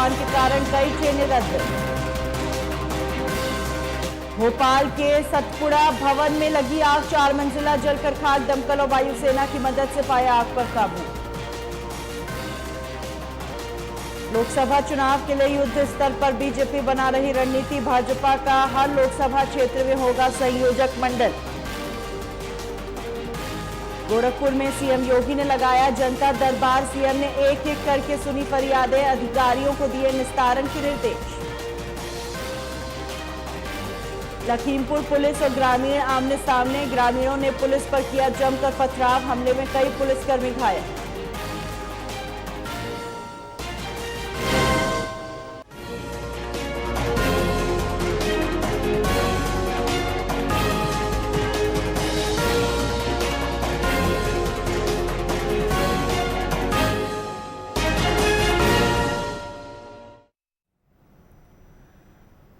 तूफान के कारण कई ट्रेनें रद्द। भोपाल के सतपुड़ा भवन में लगी आग, 4 मंजिला जलकर खाक, दमकल और वायुसेना की मदद से पाया आग पर काबू। लोकसभा चुनाव के लिए युद्ध स्तर पर बीजेपी बना रही रणनीति, भाजपा का हर लोकसभा क्षेत्र में होगा संयोजक मंडल। गोरखपुर में सीएम योगी ने लगाया जनता दरबार, सीएम ने एक एक करके सुनी फरियादें, अधिकारियों को दिए निस्तारण के निर्देश। लखीमपुर पुलिस और ग्रामीण आमने सामने, ग्रामीणों ने पुलिस पर किया जमकर पथराव, हमले में कई पुलिसकर्मी घायल।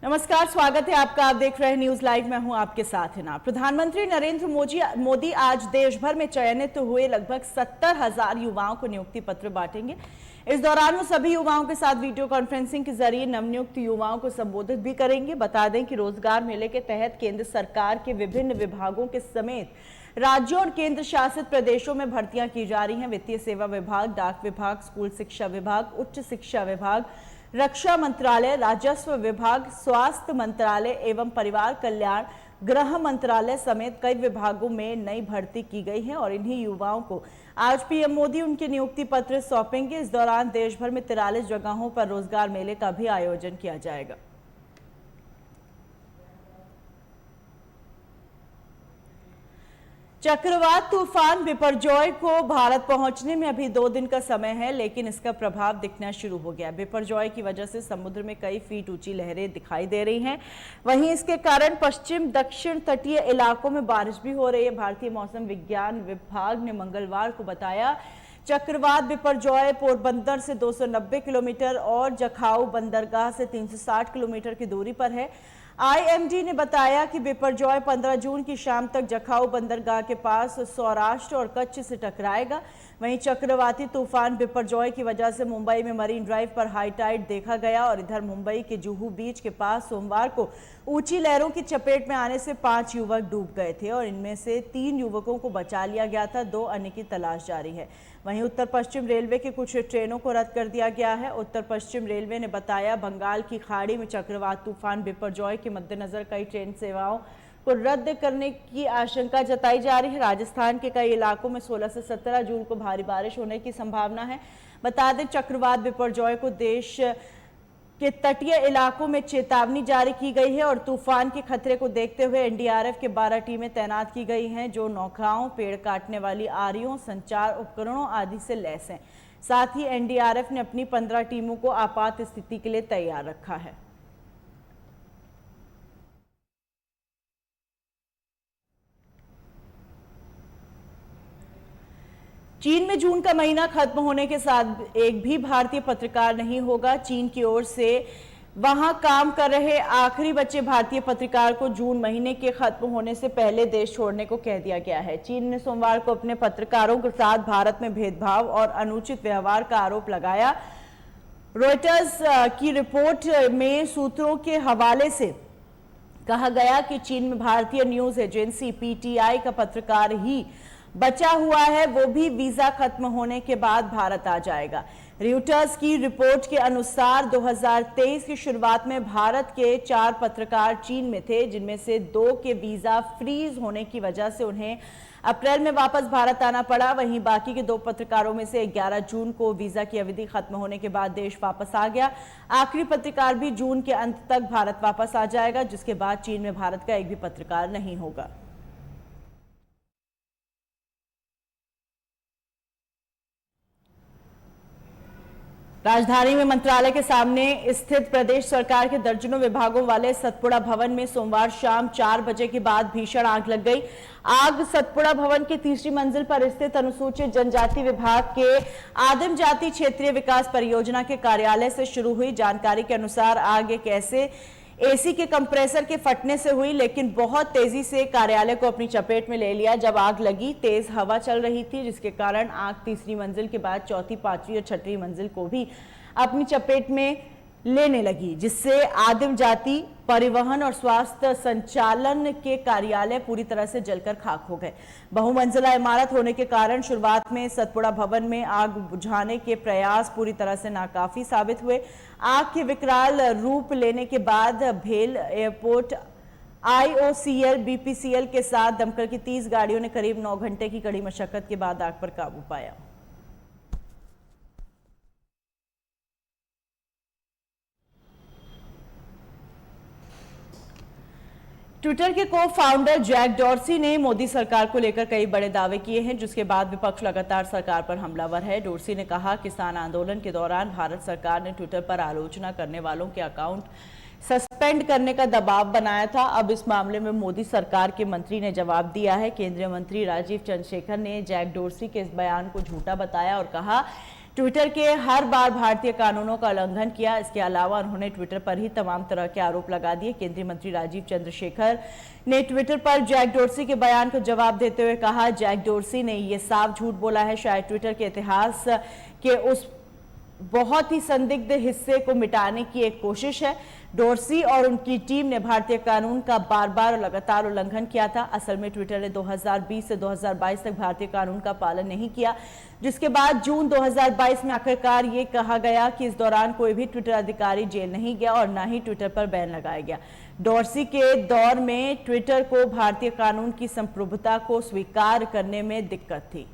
नमस्कार, स्वागत है आपका। आप देख रहे हैं न्यूज लाइव, मैं हूं आपके साथ हिना। प्रधानमंत्री नरेंद्र मोदी आज देश भर में चयनित हुए लगभग 70,000 युवाओं को नियुक्ति पत्र बांटेंगे। इस दौरान वो सभी युवाओं के साथ वीडियो कॉन्फ्रेंसिंग के जरिए नवनियुक्त युवाओं को संबोधित भी करेंगे। बता दें कि रोजगार मेले के तहत केंद्र सरकार के विभिन्न विभागों के समेत राज्यों और केंद्र शासित प्रदेशों में भर्तियां की जा रही हैं। वित्तीय सेवा विभाग, डाक विभाग, स्कूल शिक्षा विभाग, उच्च शिक्षा विभाग, रक्षा मंत्रालय, राजस्व विभाग, स्वास्थ्य मंत्रालय एवं परिवार कल्याण, गृह मंत्रालय समेत कई विभागों में नई भर्ती की गई है और इन्हीं युवाओं को आज पीएम मोदी उनके नियुक्ति पत्र सौंपेंगे। इस दौरान देश भर में 43 जगहों पर रोजगार मेले का भी आयोजन किया जाएगा। चक्रवात तूफान बिपरजॉय को भारत पहुंचने में अभी 2 दिन का समय है, लेकिन इसका प्रभाव दिखना शुरू हो गया। बिपरजॉय की वजह से समुद्र में कई फीट ऊंची लहरें दिखाई दे रही हैं। वहीं इसके कारण पश्चिम दक्षिण तटीय इलाकों में बारिश भी हो रही है। भारतीय मौसम विज्ञान विभाग ने मंगलवार को बताया चक्रवात बिपरजॉय पोरबंदर से 290 किलोमीटर और जखाऊ बंदरगाह से 360 किलोमीटर की दूरी पर है। आईएमडी ने बताया कि बिपरजॉय 15 जून की शाम तक जखाऊ बंदरगाह के पास सौराष्ट्र और कच्छ से टकराएगा। वहीं चक्रवाती तूफान बिपरजॉय की वजह से मुंबई में मरीन ड्राइव पर हाई टाइड देखा गया और इधर मुंबई के जुहू बीच के पास सोमवार को ऊंची लहरों की चपेट में आने से 5 युवक डूब गए थे और इनमें से 3 युवकों को बचा लिया गया था। 2 अन्य की तलाश जारी है। वहीं उत्तर पश्चिम रेलवे की कुछ ट्रेनों को रद्द कर दिया गया है। उत्तर पश्चिम रेलवे ने बताया बंगाल की खाड़ी में चक्रवात तूफान बिपरजॉय के मद्देनजर कई ट्रेन सेवाओं को रद्द करने की आशंका जताई जा रही है। राजस्थान के कई इलाकों में 16 से 17 जून को भारी बारिश होने की संभावना है। बता दें चक्रवात बिपरजॉय को देश के तटीय इलाकों में चेतावनी जारी की गई है और तूफान के खतरे को देखते हुए एनडीआरएफ के 12 टीमें तैनात की गई हैं जो नौकाओं, पेड़ काटने वाली आरियों, संचार उपकरणों आदि से लैस हैं। साथ ही एनडीआरएफ ने अपनी 15 टीमों को आपात स्थिति के लिए तैयार रखा है। चीन में जून का महीना खत्म होने के साथ एक भी भारतीय पत्रकार नहीं होगा। चीन की ओर से वहां काम कर रहे आखिरी बचे भारतीय पत्रकार को जून महीने के खत्म होने से पहले देश छोड़ने को कह दिया गया है। चीन ने सोमवार को अपने पत्रकारों के साथ भारत में भेदभाव और अनुचित व्यवहार का आरोप लगाया। रॉयटर्स की रिपोर्ट में सूत्रों के हवाले से कहा गया कि चीन में भारतीय न्यूज एजेंसी पीटीआई का पत्रकार ही बचा हुआ है, वो भी वीजा खत्म होने के बाद भारत आ जाएगा। रॉयटर्स की रिपोर्ट के अनुसार 2023 की शुरुआत में भारत के 4 पत्रकार चीन में थे, जिनमें से 2 के वीजा फ्रीज होने की वजह से उन्हें अप्रैल में वापस भारत आना पड़ा। वहीं बाकी के 2 पत्रकारों में से 11 जून को वीजा की अवधि खत्म होने के बाद देश वापस आ गया। आखिरी पत्रकार भी जून के अंत तक भारत वापस आ जाएगा, जिसके बाद चीन में भारत का एक भी पत्रकार नहीं होगा। राजधानी में मंत्रालय के सामने स्थित प्रदेश सरकार के दर्जनों विभागों वाले सतपुड़ा भवन में सोमवार शाम 4 बजे के बाद भीषण आग लग गई। आग सतपुड़ा भवन की 3री मंजिल पर स्थित अनुसूचित जनजाति विभाग के आदिम जाति क्षेत्रीय विकास परियोजना के कार्यालय से शुरू हुई। जानकारी के अनुसार आग एक ऐसे एसी के कंप्रेसर के फटने से हुई, लेकिन बहुत तेजी से कार्यालय को अपनी चपेट में ले लिया। जब आग लगी तेज हवा चल रही थी, जिसके कारण आग 3री मंजिल के बाद 4th, 5वीं और 6वीं मंजिल को भी अपनी चपेट में लेने लगी, जिससे आदिम जाति परिवहन और स्वास्थ्य संचालन के कार्यालय पूरी तरह से जलकर खाक हो गए। बहुमंजिला इमारत होने के कारण शुरुआत में सतपुड़ा भवन में आग बुझाने के प्रयास पूरी तरह से नाकाफी साबित हुए। आग के विकराल रूप लेने के बाद भेल एयरपोर्ट IOCL BPCL के साथ दमकल की 30 गाड़ियों ने करीब 9 घंटे की कड़ी मशक्कत के बाद आग पर काबू पाया। ट्विटर के को फाउंडर जैक डॉर्सी ने मोदी सरकार को लेकर कई बड़े दावे किए हैं, जिसके बाद विपक्ष लगातार सरकार पर हमलावर है। डॉर्सी ने कहा, किसान आंदोलन के दौरान भारत सरकार ने ट्विटर पर आलोचना करने वालों के अकाउंट सस्पेंड करने का दबाव बनाया था। अब इस मामले में मोदी सरकार के मंत्री ने जवाब दिया है। केंद्रीय मंत्री राजीव चंद्रशेखर ने जैक डॉर्सी के इस बयान को झूठा बताया और कहा, ट्विटर के हर बार भारतीय कानूनों का उल्लंघन किया। इसके अलावा उन्होंने ट्विटर पर ही तमाम तरह के आरोप लगा दिए। केंद्रीय मंत्री राजीव चंद्रशेखर ने ट्विटर पर जैक डॉर्सी के बयान को जवाब देते हुए कहा, जैक डॉर्सी ने ये साफ झूठ बोला है। शायद ट्विटर के इतिहास के उस बहुत ही संदिग्ध हिस्से को मिटाने की एक कोशिश है। डॉर्सी और उनकी टीम ने भारतीय कानून का बार बार और लगातार उल्लंघन किया था। असल में ट्विटर ने 2020 से 2022 तक भारतीय कानून का पालन नहीं किया, जिसके बाद जून 2022 में आखिरकार ये कहा गया कि इस दौरान कोई भी ट्विटर अधिकारी जेल नहीं गया और न ही ट्विटर पर बैन लगाया गया। डॉर्सी के दौर में ट्विटर को भारतीय कानून की संप्रभुता को स्वीकार करने में दिक्कत थी।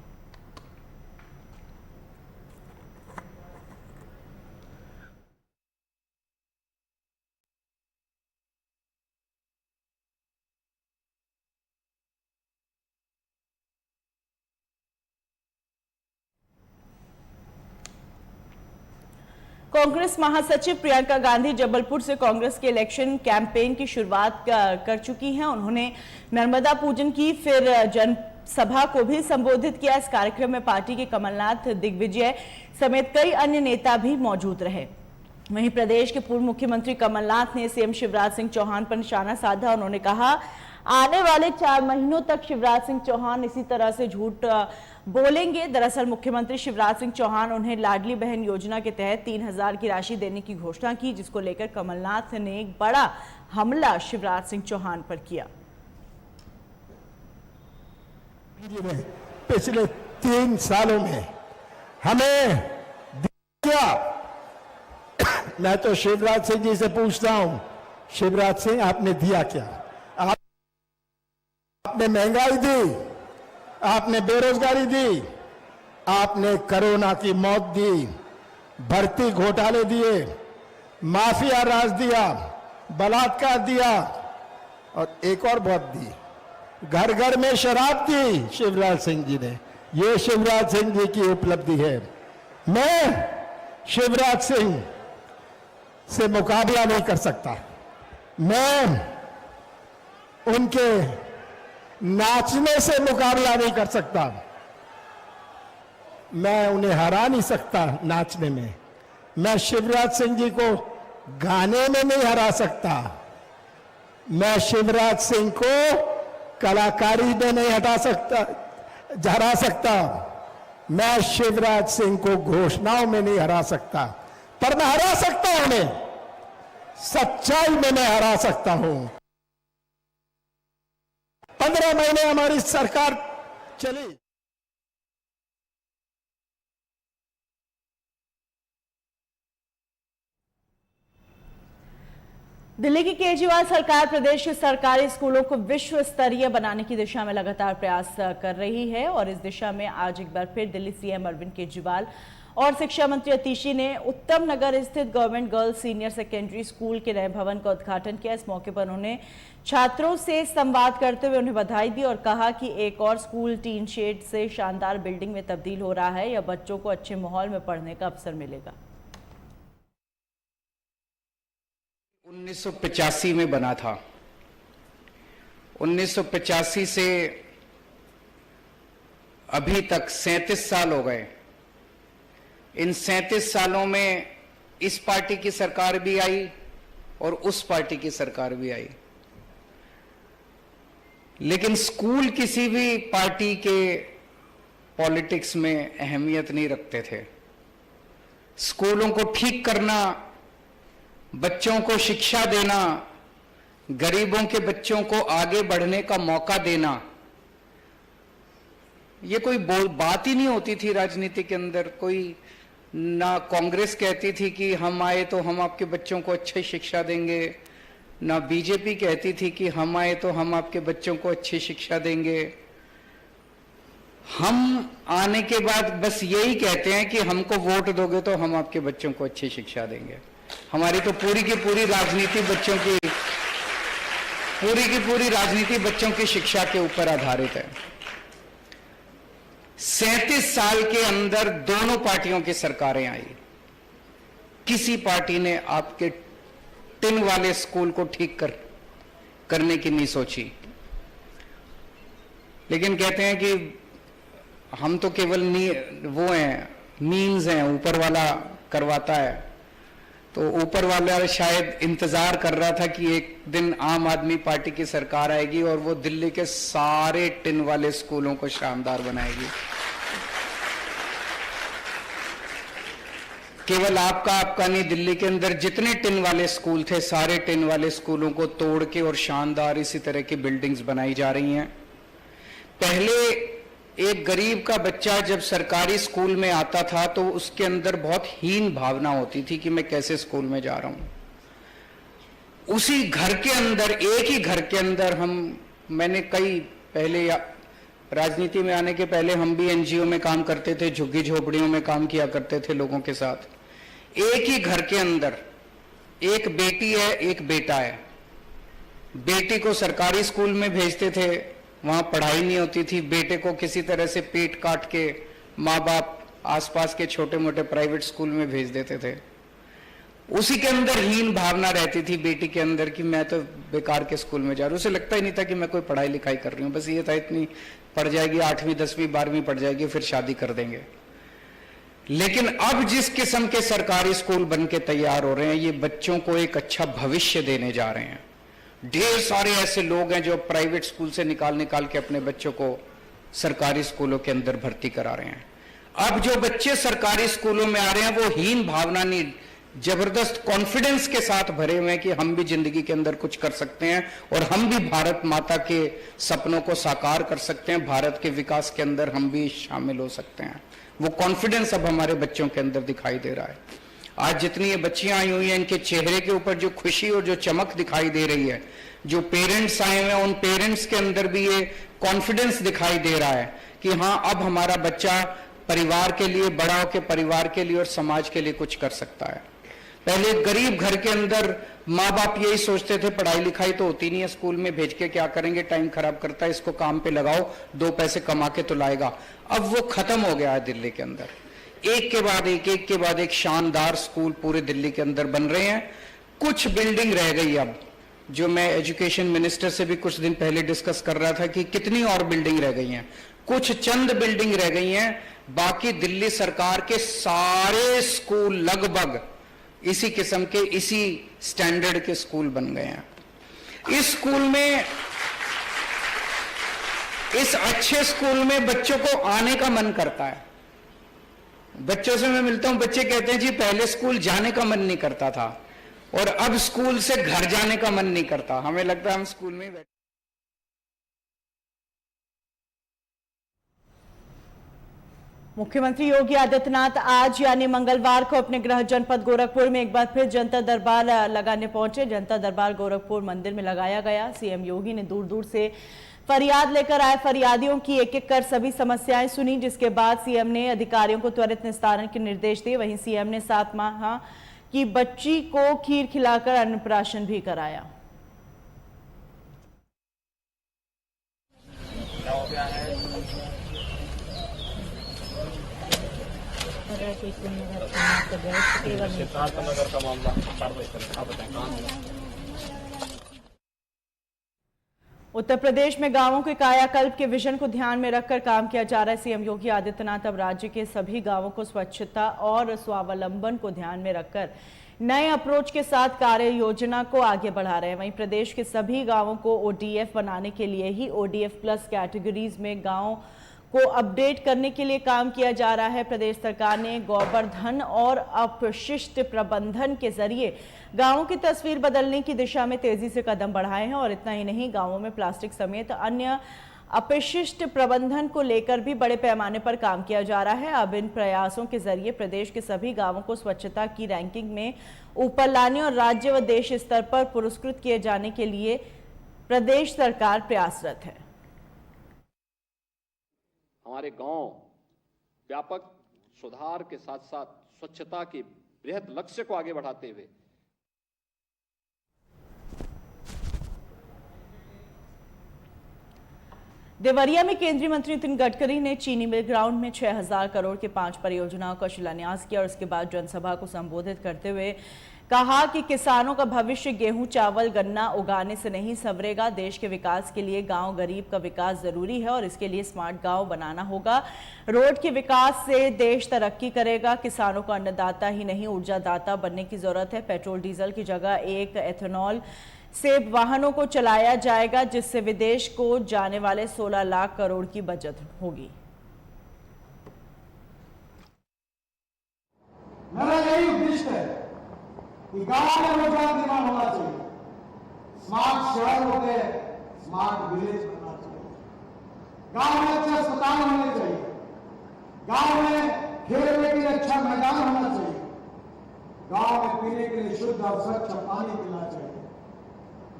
कांग्रेस महासचिव प्रियंका गांधी जबलपुर से कांग्रेस के इलेक्शन कैंपेन की शुरुआत कर चुकी हैं। उन्होंने नर्मदा पूजन की, फिर जनसभा को भी संबोधित किया। इस कार्यक्रम में पार्टी के कमलनाथ, दिग्विजय समेत कई अन्य नेता भी मौजूद रहे। वहीं प्रदेश के पूर्व मुख्यमंत्री कमलनाथ ने सीएम शिवराज सिंह चौहान पर निशाना साधा। उन्होंने कहा, आने वाले 4 महीनों तक शिवराज सिंह चौहान इसी तरह से झूठ बोलेंगे। दरअसल मुख्यमंत्री शिवराज सिंह चौहान उन्हें लाडली बहन योजना के तहत 3000 की राशि देने की घोषणा की, जिसको लेकर कमलनाथ ने एक बड़ा हमला शिवराज सिंह चौहान पर किया। पिछले 3 सालों में हमें दिया, मैं तो शिवराज सिंह जी से पूछता हूं, शिवराज सिंह आपने दिया क्या? आपने महंगाई दी, आपने बेरोजगारी दी, आपने कोरोना की मौत दी, भर्ती घोटाले दिए, माफिया राज दिया, बलात्कार दिया और एक और बहुत दी, घर घर में शराब दी शिवराज सिंह जी ने। ये शिवराज सिंह जी की उपलब्धि है। मैं शिवराज सिंह से मुकाबला नहीं कर सकता। मैं उनके नाचने से मुकाबला नहीं कर सकता। मैं उन्हें हरा नहीं सकता नाचने में। मैं शिवराज सिंह जी को गाने में नहीं हरा सकता। मैं शिवराज सिंह को कलाकारी में नहीं हरा सकता। मैं शिवराज सिंह को घोषणाओं में नहीं हरा सकता, पर मैं हरा सकता हूं, उन्हें सच्चाई में मैं हरा सकता हूं। 15 महीने हमारी सरकार चली। दिल्ली की केजरीवाल सरकार प्रदेश के सरकारी स्कूलों को विश्व स्तरीय बनाने की दिशा में लगातार प्रयास कर रही है और इस दिशा में आज एक बार फिर दिल्ली सीएम अरविंद केजरीवाल और शिक्षा मंत्री अतिशी ने उत्तम नगर स्थित government girls senior secondary school के नए भवन का उद्घाटन किया। इस मौके पर उन्होंने छात्रों से संवाद करते हुए उन्हें बधाई दी और कहा कि एक और स्कूल टीन शेड से शानदार बिल्डिंग में तब्दील हो रहा है। यह बच्चों को अच्छे माहौल में पढ़ने का अवसर मिलेगा। 1985 में बना था। 1985 से अभी तक 37 साल हो गए। इन 37 सालों में इस पार्टी की सरकार भी आई और उस पार्टी की सरकार भी आई, लेकिन स्कूल किसी भी पार्टी के पॉलिटिक्स में अहमियत नहीं रखते थे। स्कूलों को ठीक करना बच्चों को शिक्षा देना, गरीबों के बच्चों को आगे बढ़ने का मौका देना, ये कोई बात ही नहीं होती थी राजनीति के अंदर। कोई ना कांग्रेस कहती थी कि हम आए तो हम आपके बच्चों को अच्छी शिक्षा देंगे, ना बीजेपी कहती थी कि हम आए तो हम आपके बच्चों को अच्छी शिक्षा देंगे। हम आने के बाद बस यही कहते हैं कि हमको वोट दोगे तो हम आपके बच्चों को अच्छी शिक्षा देंगे। हमारी तो पूरी की पूरी राजनीति बच्चों की शिक्षा के ऊपर आधारित है। 37 साल के अंदर दोनों पार्टियों की सरकारें आई, किसी पार्टी ने आपके टिन वाले स्कूल को ठीक करने की नहीं सोची। लेकिन कहते हैं कि हम तो केवल वो हैं, मीन्स हैं, ऊपर वाला करवाता है। तो ऊपर वाला शायद इंतजार कर रहा था कि एक दिन आम आदमी पार्टी की सरकार आएगी और वो दिल्ली के सारे टिन वाले स्कूलों को शानदार बनाएगी। केवल आपका नहीं, दिल्ली के अंदर जितने टिन वाले स्कूल थे, सारे टिन वाले स्कूलों को तोड़ के और शानदार इसी तरह की बिल्डिंग्स बनाई जा रही हैं। पहले एक गरीब का बच्चा जब सरकारी स्कूल में आता था तो उसके अंदर बहुत हीन भावना होती थी कि मैं कैसे स्कूल में जा रहा हूं। उसी घर के अंदर, एक ही घर के अंदर मैंने कई पहले राजनीति में आने के पहले हम भी एनजीओ में काम करते थे, झुग्गी झोपड़ियों में काम किया करते थे लोगों के साथ। एक ही घर के अंदर एक बेटी है, एक बेटा है। बेटी को सरकारी स्कूल में भेजते थे, वहां पढ़ाई नहीं होती थी। बेटे को किसी तरह से पेट काट के माँ बाप आसपास के छोटे मोटे प्राइवेट स्कूल में भेज देते थे। उसी के अंदर हीन भावना रहती थी बेटी के अंदर कि मैं तो बेकार के स्कूल में जा रही हूं। उसे लगता ही नहीं था कि मैं कोई पढ़ाई लिखाई कर रही हूं, बस ये था इतनी पढ़ जाएगी, 8वीं 10वीं 12वीं पढ़ जाएगी, फिर शादी कर देंगे। लेकिन अब जिस किस्म के सरकारी स्कूल बन के तैयार हो रहे हैं, ये बच्चों को एक अच्छा भविष्य देने जा रहे हैं। ढेर सारे ऐसे लोग हैं जो प्राइवेट स्कूल से निकाल के अपने बच्चों को सरकारी स्कूलों के अंदर भर्ती करा रहे हैं। अब जो बच्चे सरकारी स्कूलों में आ रहे हैं वो हीन भावना नहीं, जबरदस्त कॉन्फिडेंस के साथ भरे हुए हैं कि हम भी जिंदगी के अंदर कुछ कर सकते हैं और हम भी भारत माता के सपनों को साकार कर सकते हैं, भारत के विकास के अंदर हम भी शामिल हो सकते हैं। वो कॉन्फिडेंस अब हमारे बच्चों के अंदर दिखाई दे रहा है। आज जितनी ये बच्चियां आई हुई हैं, इनके चेहरे के ऊपर जो खुशी और जो चमक दिखाई दे रही है, जो पेरेंट्स आए हुए हैं उन पेरेंट्स के अंदर भी ये कॉन्फिडेंस दिखाई दे रहा है कि हाँ, अब हमारा बच्चा परिवार के लिए, बड़ा होकर परिवार के लिए और समाज के लिए कुछ कर सकता है। पहले गरीब घर के अंदर माँ बाप यही सोचते थे पढ़ाई लिखाई तो होती नहीं है, स्कूल में भेज के क्या करेंगे, टाइम खराब करता है, इसको काम पे लगाओ, 2 पैसे कमा के तो लाएगा। अब वो खत्म हो गया है। दिल्ली के अंदर एक के बाद एक शानदार स्कूल पूरे दिल्ली के अंदर बन रहे हैं। कुछ बिल्डिंग रह गई अब, जो मैं एजुकेशन मिनिस्टर से भी कुछ दिन पहले डिस्कस कर रहा था कि कितनी और बिल्डिंग रह गई हैं। कुछ चंद बिल्डिंग रह गई हैं, बाकी दिल्ली सरकार के सारे स्कूल लगभग इसी किस्म के, इसी स्टैंडर्ड के स्कूल बन गए हैं। इस स्कूल में, इस अच्छे स्कूल में बच्चों को आने का मन करता है। बच्चों से मैं मिलता हूं, बच्चे कहते हैं जी पहले स्कूल जाने का मन नहीं करता था और अब स्कूल से घर जाने का मन नहीं करता, हमें लगता है हम स्कूल में बैठे। मुख्यमंत्री योगी आदित्यनाथ आज यानी मंगलवार को अपने गृह जनपद गोरखपुर में एक बार फिर जनता दरबार लगाने पहुंचे। जनता दरबार गोरखपुर मंदिर में लगाया गया। सीएम योगी ने दूर दूर से फरियाद लेकर आए फरियादियों की एक एक कर सभी समस्याएं सुनी, जिसके बाद सीएम ने अधिकारियों को त्वरित निस्तारण के निर्देश दिए। वहीं सीएम ने 7 माह की बच्ची को खीर खिलाकर अन्नप्राशन भी कराया। उत्तर प्रदेश में गांवों के कायाकल्प के विजन को ध्यान में रखकर काम किया जा रहा है। सीएम योगी आदित्यनाथ अब राज्य के सभी गांवों को स्वच्छता और स्वावलंबन को ध्यान में रखकर नए अप्रोच के साथ कार्य योजना को आगे बढ़ा रहे हैं। वहीं प्रदेश के सभी गांवों को ओडीएफ बनाने के लिए ही ओडीएफ प्लस कैटेगरीज में गांव को अपडेट करने के लिए काम किया जा रहा है। प्रदेश सरकार ने गोवर्धन और अपशिष्ट प्रबंधन के जरिए गांवों की तस्वीर बदलने की दिशा में तेजी से कदम बढ़ाए हैं और इतना ही नहीं, गांवों में प्लास्टिक समेत अन्य अपशिष्ट प्रबंधन को लेकर भी बड़े पैमाने पर काम किया जा रहा है। अब इन प्रयासों के जरिए प्रदेश के सभी गांवों को स्वच्छता की रैंकिंग में ऊपर लाने और राज्य व देश स्तर पर पुरस्कृत किए जाने के लिए प्रदेश सरकार प्रयासरत है। हमारे गांव व्यापक सुधार के साथ साथ स्वच्छता के बृहद लक्ष्य को आगे बढ़ाते हुए देवरिया में केंद्रीय मंत्री नितिन गडकरी ने चीनी मिल ग्राउंड में 6000 करोड़ के 5 परियोजनाओं का शिलान्यास किया और उसके बाद जनसभा को संबोधित करते हुए कहा कि किसानों का भविष्य गेहूं, चावल, गन्ना उगाने से नहीं संवरेगा। देश के विकास के लिए गांव गरीब का विकास जरूरी है और इसके लिए स्मार्ट गांव बनाना होगा। रोड के विकास से देश तरक्की करेगा। किसानों को अन्नदाता ही नहीं ऊर्जादाता बनने की जरूरत है। पेट्रोल डीजल की जगह एक एथेनॉल से वाहनों को चलाया जाएगा, जिससे विदेश को जाने वाले 16 लाख करोड़ की बचत होगी। मेरा यही उद्देश्य है कि गांव में रोजगार निर्माण होना चाहिए, स्मार्ट शहर होते हैं, स्मार्ट विलेज बनना चाहिए, गांव में अच्छे अस्पताल होने चाहिए, गांव में खेलने के लिए अच्छा मैदान होना चाहिए, गांव में पीने के लिए शुद्ध और स्वच्छ पानी मिलना चाहिए,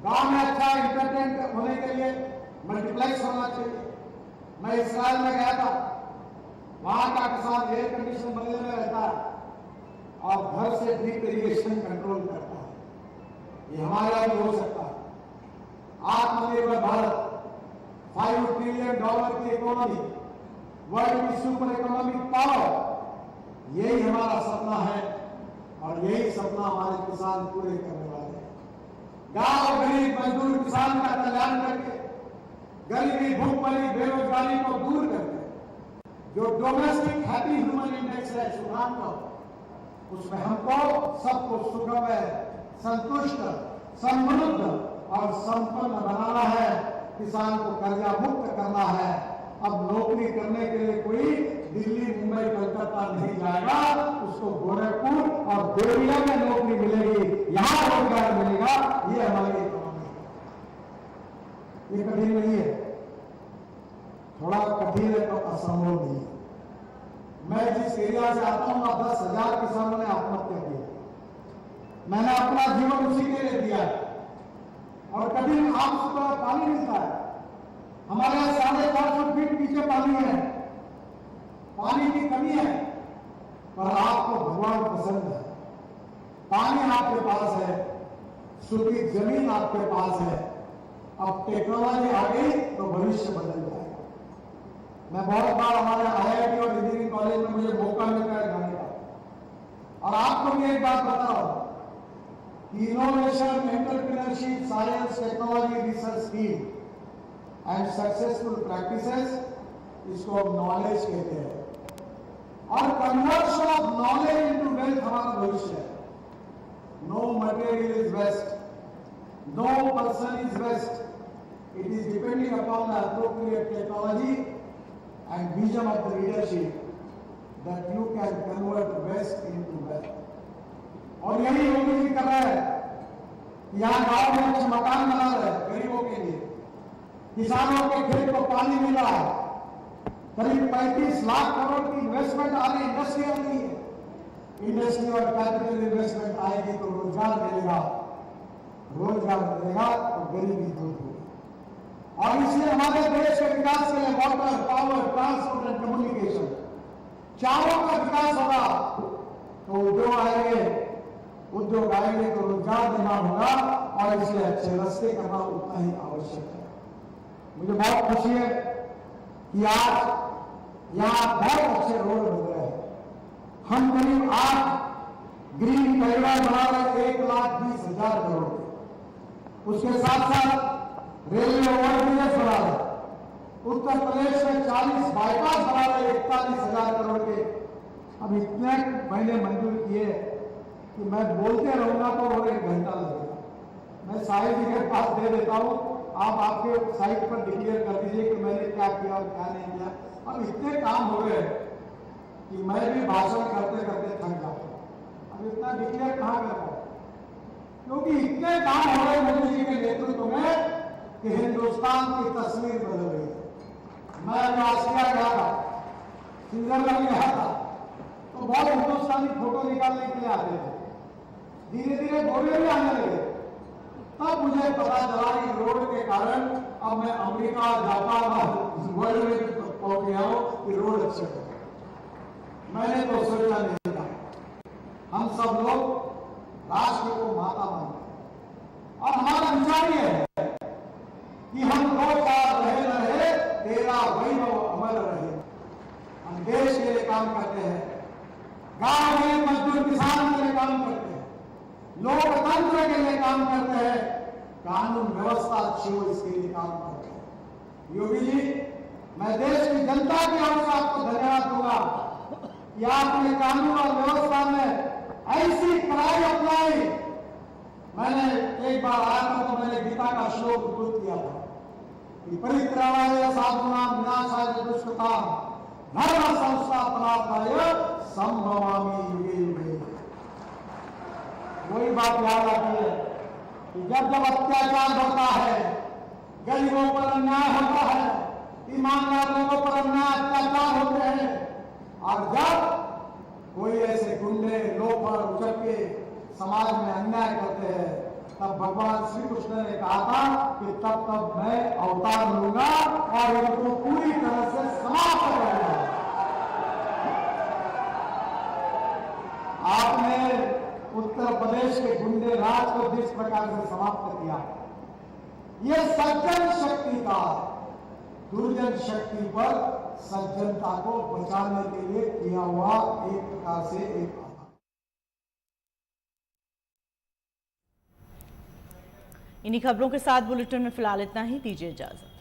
गांव में अच्छा इंटरटेनमेंट होने के लिए मल्टीप्लेक्स होना चाहिए। मैं इस्राइल में गया था, वहां का किसान एयर कंडीशन बंगले में रहता है और घर से ड्रिप इरिगेशन कंट्रोल करता है। ये हमारे यहाँ भी हो सकता है। आत्मनिर्भर भारत, $5 ट्रिलियन की इकोनॉमी, वर्ल्ड की सुपर इकोनॉमिक पावर, यही हमारा सपना है और यही सपना हमारे किसान पूरे करने वाले हैं। गांव गरीब मजदूर किसान का कल्याण करके, गरीबी, भूखमरी, बेरोजगारी को दूर करके जो डोमेस्टिक हैप्पी ह्यूमन इंडेक्स है सुधार का, उसमें हमको सबको सुखमय, संतुष्ट, समृद्ध और संपन्न बनाना है। किसान को कर्जा मुक्त करना है। अब नौकरी करने के लिए कोई दिल्ली, मुंबई, कलकत्ता नहीं जाएगा, उसको गोरखपुर और देवरिया में नौकरी मिलेगी, यहां रोजगार मिलेगा। ये हमारी इकोनॉमी है। ये कठिन नहीं है, थोड़ा कठिन है तो असंभव नहीं है। मैं जिस एरिया से आता हूं, 10,000 किसानों ने आत्महत्या की। मैंने अपना जीवन उसी के लिए दिया है और कठिन आपको पानी मिलता है। हमारे यहाँ 450 फीट पीछे पानी है, पानी की कमी है, पर आपको भगवान पसंद है। पानी आपके पास है, सूखी जमीन आपके पास है। अब टेक्नोलॉजी आ गई तो भविष्य बदल जाएगा। मैं बहुत बार हमारे IIT और इंजीनियरिंग कॉलेज में मुझे मौका मिलता है जाने का, और आपको भी एक बात बता रहा हूं कि innovation, entrepreneurship, science, technology, research team and successful practices, इसको नॉलेज कहते हैं। और conversion of knowledge into wealth हमारा भविष्य है। No material is waste, no person is waste, it is depending upon the appropriate technology and vision of the leadership that you can convert waste into wealth. और यही योगी जी कर रहे हैं। यहाँ गांव में अच्छे मकान बना रहे हैं गरीबों के लिए, किसानों के खेत को पानी मिल रहा है, करीब 35 लाख करोड़ की इन्वेस्टमेंट आ रही, इंडस्ट्री आ रही है। इंडस्ट्री और कैपिटल इन्वेस्टमेंट आएगी तो रोजगार मिलेगा, रोजगार मिलेगा तो गरीबी दूर होगी। और इसलिए हमारे देश के विकास के लिए water, power, transport and communication, चारों का विकास होगा तो उद्योग आएंगे, उद्योग आएंगे तो रोजगार निर्माण होगा, और इसलिए अच्छे रास्ते करना उतना ही आवश्यक है। मुझे बहुत खुशी है कि आज यहाँ बहुत अच्छे रोड बन रहे हैं। हम करीब 8 ग्रीन कॉरिडोर बना रहे, 1,20,000 करोड़। उसके साथ साथ रेलवे ओवरब्रिज बना रहे, उत्तर प्रदेश में 40 बाईपास बना रहे, 41,000 करोड़ के। अब इतने मैंने मंजूर किए कि मैं बोलते रहूंगा तो और 1 घंटा लगेगा। मैं साहिब जी के पास दे देता हूं आप आपके साइट पर डिक्लेयर कर दीजिए कि मैंने क्या किया और क्या नहीं किया। अब इतने काम हो गए कि मैं भी भाषण करते करते थक जाता हूँ। अब इतना डिक्लेयर कहाँ कर पाऊँ, क्योंकि इतने काम हो गए मोदी जी के नेतृत्व में कि हिंदुस्तान की तस्वीर बदल गई है। मैं ऑस्ट्रेलिया गया था, स्विट्जरलैंड गया था, तो बहुत हिंदुस्तानी फोटो निकालने के लिए आते थे। धीरे धीरे गोरे भी आने लगे, तब मुझे पता चला कि रोड के कारण अब मैं अमेरिका, जापान, वर्ल्ड में पहुंच गया हूं कि रोड अच्छे हो। मैंने तो सोचा नहीं था। हम सब लोग राष्ट्र को माता मानते हैं और हमारा विचार ये है कि हम 2 साल रहे न रहे, तेरा वैभव अमर रहे। हम देश के लिए काम करते हैं, गांव के मजदूर किसान के लिए काम करते हैं, लोकतंत्र के लिए काम करते हैं, कानून व्यवस्था अच्छी हो इसके लिए काम करते हैं। योगी जी, मैं देश की जनता की ओर से आपको धन्यवाद दूंगा कि आपने कानून और व्यवस्था में ऐसी कड़ाई अपनाई। मैंने एक बार आया था तो मैंने गीता का श्लोक उद्धृत किया था कि परित्राणाय साधूनां विनाशाय दुष्कृतां धर्म संस्थापनार्थाय संभवामि युगे युगे। वही बात याद आती है कि जब जब अत्याचार बढ़ता है, गरीबों पर अन्याय होता है, ईमानदार लोगों पर अन्याय अत्याचार होते हैं, और जब कोई ऐसे गुंडे लोफर उचक्के समाज में अन्याय करते हैं, तब भगवान श्री कृष्ण ने कहा था कि तब मैं अवतार लूंगा और इनको पूरी तरह से समाप्त करूंगा। आपने उत्तर प्रदेश के गुंडे राज को जिस प्रकार से समाप्त किया, ये सज्जन शक्ति का दुर्जन शक्ति पर सज्जनता को बचाने के लिए किया हुआ एक प्रकार से एक। इन्हीं खबरों के साथ बुलेटिन में फिलहाल इतना ही। दीजिए इजाजत।